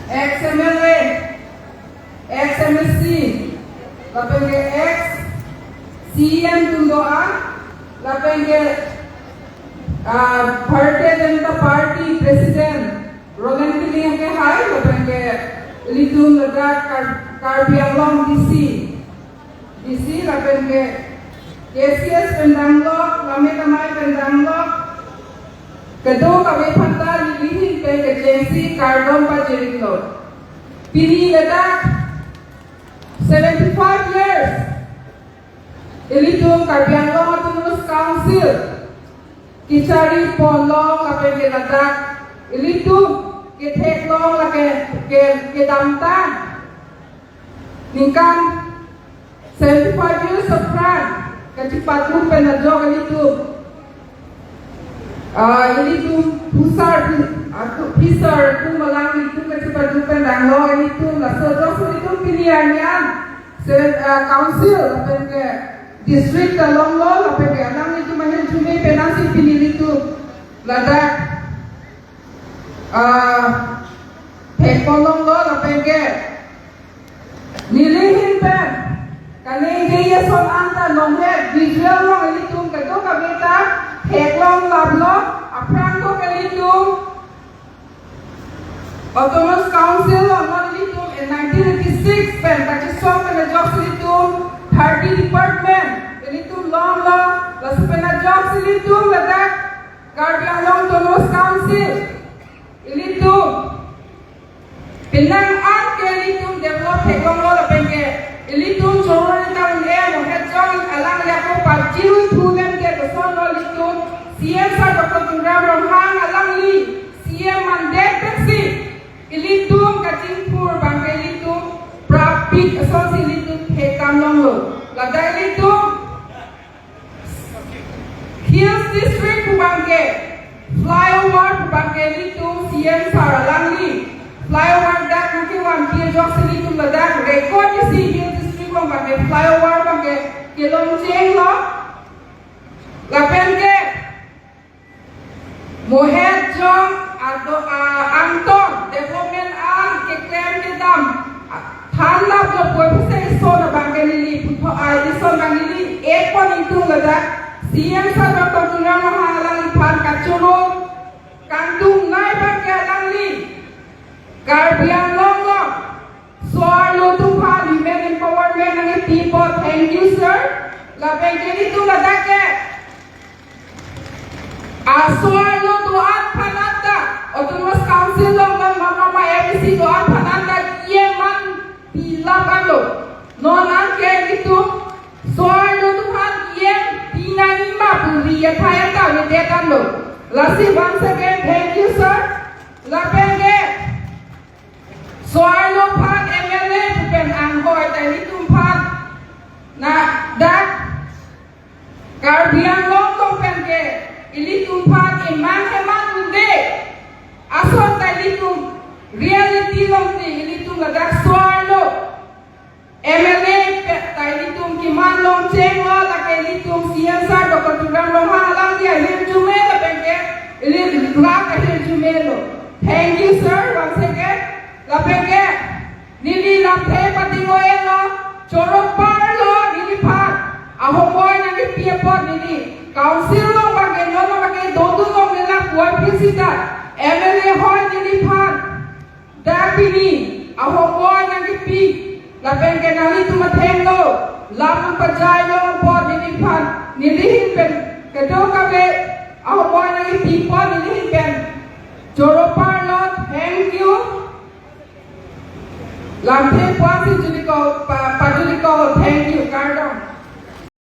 ex-MLA, ex-MSC, lapenge ex-CM Tundoan, lapenge Bharatiya Janata Party President Rogan Piling ke hai, lapenge Litung Ladakh Karbi Anglong DC, lapenge KCS Pendanglok, Lame Tamai Pendanglok, Kedua kami pantai lilihin ke agensi Kardom Pajiringlo. Pini Ladakh 75 years. Ilitung Karbi Anglong Autonomous Council. Kichari Polong lape ke Ladakh. Ilitung Kitek Long lape ke Damtan. Ningkan 75 years of France. Kecipat penajok ilitung. Ini tu pusar malang itu kecipat pendanglo ini tu lasodok itu pilihannya council apa ke district Longlo apa ke alam itu mana cuma penasi pilih itu Ladakh Longlo apa ke nilihin pen kali dia soal anta nomor visual long itu ketok kabita Heklong Lablo, Aprangko Kalitung, Autonomous Council on Litung in 1986, Pen, Pakistan Penajok Litung, 30 Department, Litung Long Law, Las Penajok Litung, Ladakh, Karbi Anglong Autonomous Council, Litung, Pinang An ke Litung, Develop Heklong Law, Lapenge, Litung, Joran Tang Air, Mohedjong, Alang Yako, Pajiru, Tulen, Keson Litung, CM sa Dr. Tungram Rohang Alang Li, CM Mandek Taxi, Ilitung Kacingpur, Bangka Ilitung, Prapit, Asosi Ilitung, Hekam Longlo, Ladakh Ilitung, Hills District Bangka, Flyover Bangka Ilitung, CM sa Alang Li, Flyover Dak Nukiwan, Kia Jok Ilitung Ladakh, Rekod si Hills District Bangka, Flyover Bangka, Kilong Jeng Lo, Lapenge, Mohedjong atau Anton Development An Keklem Kedam Tanda Bloboy Pusat Ison Bangka Lili Puto Ison Bangka Lili Ekon itu Ladakh CM sa Dr. Tungram Rohang Pan Kacurung Kandung Nai Bangka Alang Li Karbi Anglong Lo Soal Lutupan Women Empowerment ng people. Thank you sir. Lapenge itu Ladakh Soal doan pananda, Autonomous Council long mama ABC doan pananda yeman bilang lo, nonan ke itu soal doan yem pinanima puri ya thaya ta dekan lo. Lasi once again, thank you sir. Lapenge soal doan MLA bukan angkoi tadi tumpan na dak Karbi Anglong tongpen ke Ilitung Park Imang Hemat Ude Asal Ilitung Reality Long Ti Ilitung Ladakh Soarlo MLA Ilitung Kiman Long Cheng Lo Laka Ilitung Siansa Dr. Tungram Rohang Alang Dia Hir Jumelo Bengke Ilitung Laka Hir Jumelo. Thank you sir once again. Lapenge Nili Laphe Patingoe Lo Chorok Parlo Nili Park Ahomoy Nagi Piepot Nili Council long bagai nyono bagai dodo long nila kuat pisita MLA hoy nilipan dapini ahomoy nang ipi lapeng kenali tu matendo lamun pajay long pot nilipan nilihin pen kedo kabe ahomoy nang ipi pot nilihin pen joropan lot thank you lampe puasi jadi kau